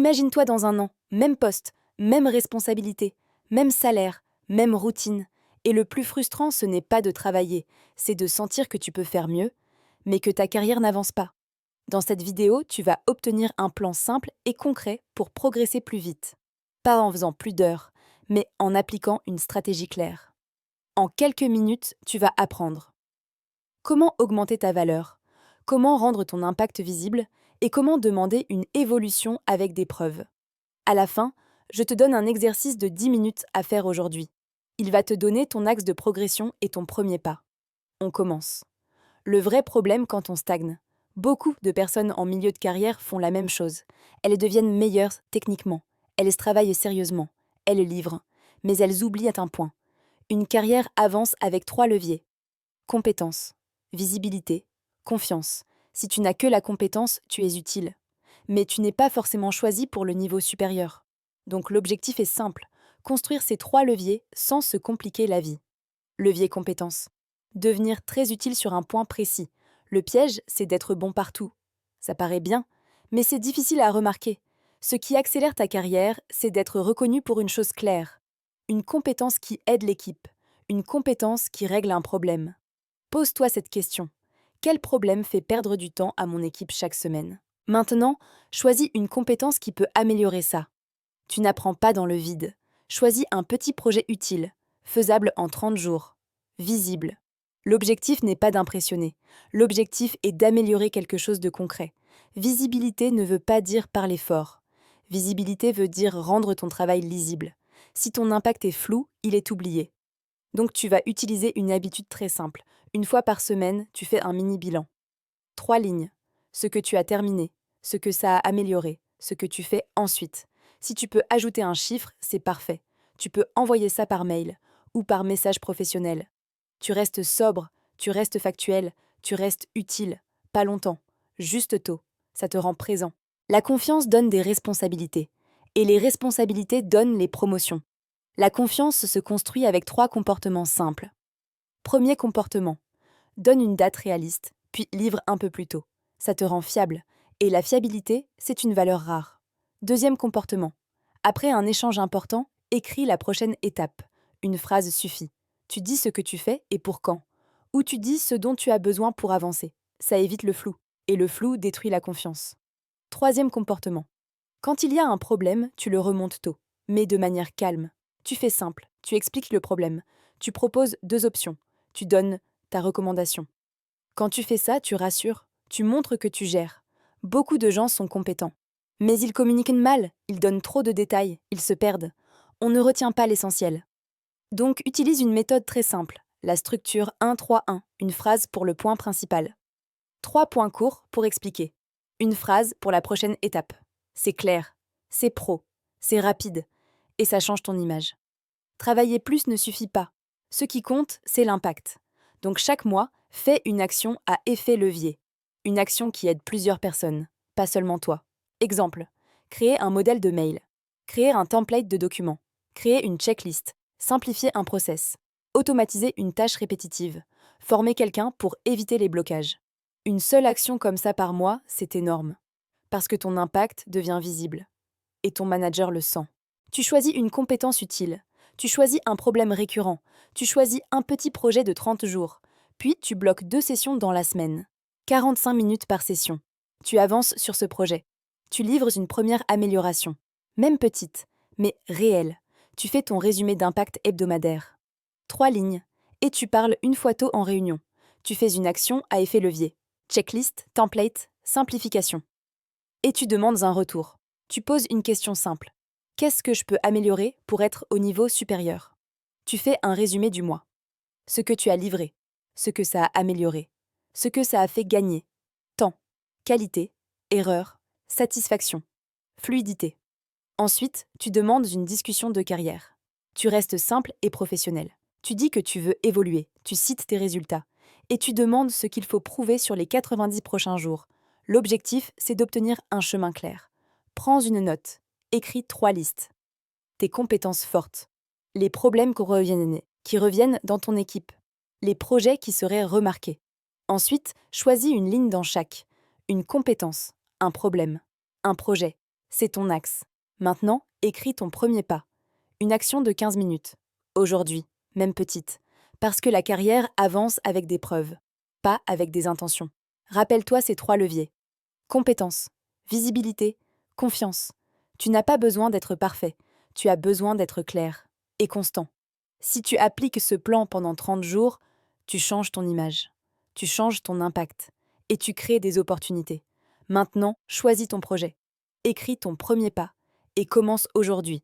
Imagine-toi dans un an, même poste, même responsabilité, même salaire, même routine. Et le plus frustrant, ce n'est pas de travailler, c'est de sentir que tu peux faire mieux, mais que ta carrière n'avance pas. Dans cette vidéo, tu vas obtenir un plan simple et concret pour progresser plus vite. Pas en faisant plus d'heures, mais en appliquant une stratégie claire. En quelques minutes, tu vas apprendre comment augmenter ta valeur, comment rendre ton impact visible et comment demander une évolution avec des preuves. À la fin, je te donne un exercice de 10 minutes à faire aujourd'hui. Il va te donner ton axe de progression et ton premier pas. On commence. Le vrai problème quand on stagne. Beaucoup de personnes en milieu de carrière font la même chose. Elles deviennent meilleures techniquement. Elles travaillent sérieusement. Elles livrent. Mais elles oublient un point. Une carrière avance avec 3 leviers. Compétence, visibilité, confiance. Si tu n'as que la compétence, tu es utile. Mais tu n'es pas forcément choisi pour le niveau supérieur. Donc l'objectif est simple, construire ces 3 leviers sans se compliquer la vie. Levier compétence. Devenir très utile sur un point précis. Le piège, c'est d'être bon partout. Ça paraît bien, mais c'est difficile à remarquer. Ce qui accélère ta carrière, c'est d'être reconnu pour une chose claire. Une compétence qui aide l'équipe. Une compétence qui règle un problème. Pose-toi cette question. Quel problème fait perdre du temps à mon équipe chaque semaine? Maintenant, choisis une compétence qui peut améliorer ça. Tu n'apprends pas dans le vide. Choisis un petit projet utile, faisable en 30 jours, visible. L'objectif n'est pas d'impressionner. L'objectif est d'améliorer quelque chose de concret. Visibilité ne veut pas dire parler fort. Visibilité veut dire rendre ton travail lisible. Si ton impact est flou, il est oublié. Donc tu vas utiliser une habitude très simple. Une fois par semaine, tu fais un mini-bilan. 3 lignes. Ce que tu as terminé, ce que ça a amélioré, ce que tu fais ensuite. Si tu peux ajouter un chiffre, c'est parfait. Tu peux envoyer ça par mail ou par message professionnel. Tu restes sobre, tu restes factuel, tu restes utile. Pas longtemps, juste tôt. Ça te rend présent. La confiance donne des responsabilités. Et les responsabilités donnent les promotions. La confiance se construit avec 3 comportements simples. Premier comportement. Donne une date réaliste, puis livre un peu plus tôt. Ça te rend fiable. Et la fiabilité, c'est une valeur rare. Deuxième comportement. Après un échange important, écris la prochaine étape. Une phrase suffit. Tu dis ce que tu fais et pour quand. Ou tu dis ce dont tu as besoin pour avancer. Ça évite le flou. Et le flou détruit la confiance. Troisième comportement. Quand il y a un problème, tu le remontes tôt, mais de manière calme. Tu fais simple, tu expliques le problème. Tu proposes 2 options. Tu donnes ta recommandation. Quand tu fais ça, tu rassures, tu montres que tu gères. Beaucoup de gens sont compétents. Mais ils communiquent mal, ils donnent trop de détails, ils se perdent. On ne retient pas l'essentiel. Donc utilise une méthode très simple, la structure 1-3-1, une phrase pour le point principal. 3 points courts pour expliquer. Une phrase pour la prochaine étape. C'est clair, c'est pro, c'est rapide, et ça change ton image. Travailler plus ne suffit pas. Ce qui compte, c'est l'impact. Donc chaque mois, fais une action à effet levier. Une action qui aide plusieurs personnes, pas seulement toi. Exemple, créer un modèle de mail, créer un template de document, créer une checklist, simplifier un process, automatiser une tâche répétitive, former quelqu'un pour éviter les blocages. Une seule action comme ça par mois, c'est énorme. Parce que ton impact devient visible. Et ton manager le sent. Tu choisis une compétence utile. Tu choisis un problème récurrent. Tu choisis un petit projet de 30 jours. Puis tu bloques 2 sessions dans la semaine. 45 minutes par session. Tu avances sur ce projet. Tu livres une première amélioration. Même petite, mais réelle. Tu fais ton résumé d'impact hebdomadaire. 3 lignes. Et tu parles une fois tôt en réunion. Tu fais une action à effet levier. Checklist, template, simplification. Et tu demandes un retour. Tu poses une question simple. Qu'est-ce que je peux améliorer pour être au niveau supérieur? Tu fais un résumé du mois. Ce que tu as livré, ce que ça a amélioré, ce que ça a fait gagner. Temps, qualité, erreur, satisfaction, fluidité. Ensuite, tu demandes une discussion de carrière. Tu restes simple et professionnel. Tu dis que tu veux évoluer, tu cites tes résultats. Et tu demandes ce qu'il faut prouver sur les 90 prochains jours. L'objectif, c'est d'obtenir un chemin clair. Prends une note. Écris 3 listes. Tes compétences fortes. Les problèmes qui reviennent dans ton équipe. Les projets qui seraient remarqués. Ensuite, choisis une ligne dans chaque. Une compétence, un problème, un projet. C'est ton axe. Maintenant, écris ton premier pas. Une action de 15 minutes. Aujourd'hui, même petite. Parce que la carrière avance avec des preuves, pas avec des intentions. Rappelle-toi ces 3 leviers. Compétence, visibilité, confiance. Tu n'as pas besoin d'être parfait, tu as besoin d'être clair et constant. Si tu appliques ce plan pendant 30 jours, tu changes ton image, tu changes ton impact et tu crées des opportunités. Maintenant, choisis ton projet. Écris ton premier pas et commence aujourd'hui.